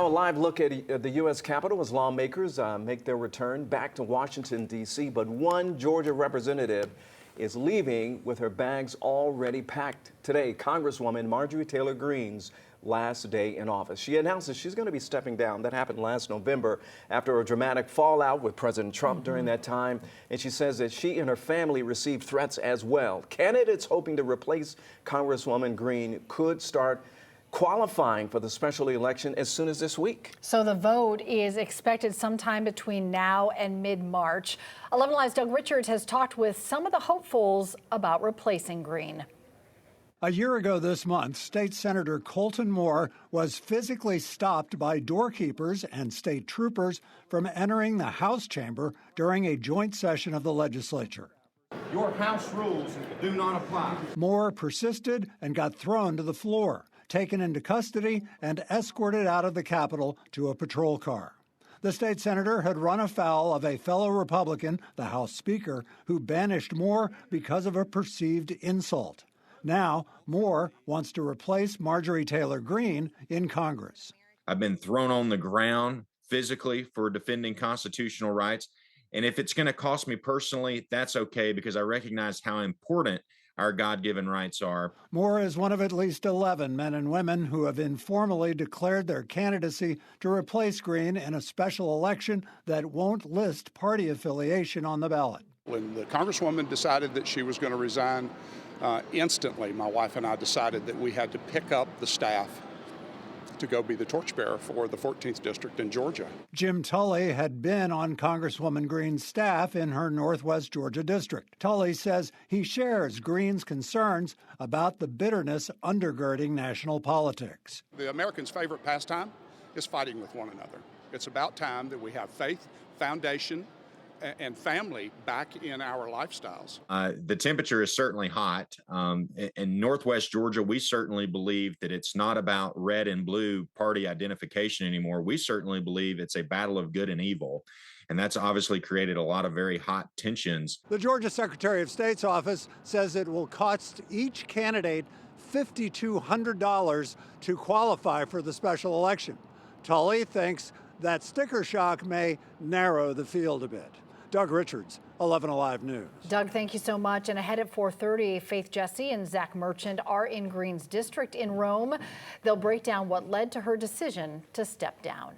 A live look at the U.S. Capitol as lawmakers make their return back to Washington, D.C. But one Georgia representative is leaving with her bags already packed. Today, Congresswoman Marjorie Taylor Greene's last day in office. She announces she's going to be stepping down. That happened last November after a dramatic fallout with President Trump during that time. And she says that she and her family received threats as well. Candidates hoping to replace Congresswoman Greene could start qualifying for the special election as soon as this week. So the vote is expected sometime between now and mid-March. 11 Alive's Doug Richards has talked with some of the hopefuls about replacing Greene. A year ago this month, State Senator Colton Moore was physically stopped by doorkeepers and state troopers from entering the House chamber during a joint session of the legislature. Your House rules do not apply. Moore persisted and got thrown to the floor, taken into custody, and escorted out of the Capitol to a patrol car. The state senator had run afoul of a fellow Republican, the House Speaker, who banished Moore because of a perceived insult. Now, Moore wants to replace Marjorie Taylor Greene in Congress. I've been thrown on the ground physically for defending constitutional rights. And if it's going to cost me personally, that's okay, because I recognize how important our God-given rights are. Moore is one of at least 11 men and women who have informally declared their candidacy to replace Greene in a special election that won't list party affiliation on the ballot. When the Congresswoman decided that she was going to resign, instantly my wife and I decided that we had to pick up the staff to go be the torchbearer for the 14th District in Georgia. Jim Tully had been on Congresswoman Greene's staff in her Northwest Georgia district. Tully says he shares Greene's concerns about the bitterness undergirding national politics. The Americans' favorite pastime is fighting with one another. It's about time that we have faith, foundation, and family back in our lifestyles. The temperature is certainly hot. In Northwest Georgia, we certainly believe that it's not about red and blue party identification anymore. We certainly believe it's a battle of good and evil. And that's obviously created a lot of very hot tensions. The Georgia Secretary of State's office says it will cost each candidate $5,200 to qualify for the special election. Tully thinks that sticker shock may narrow the field a bit. Doug Richards, 11 Alive News. Doug, thank you so much. And ahead at 4:30, Faith Jesse and Zach Merchant are in Greene's district in Rome. They'll break down what led to her decision to step down.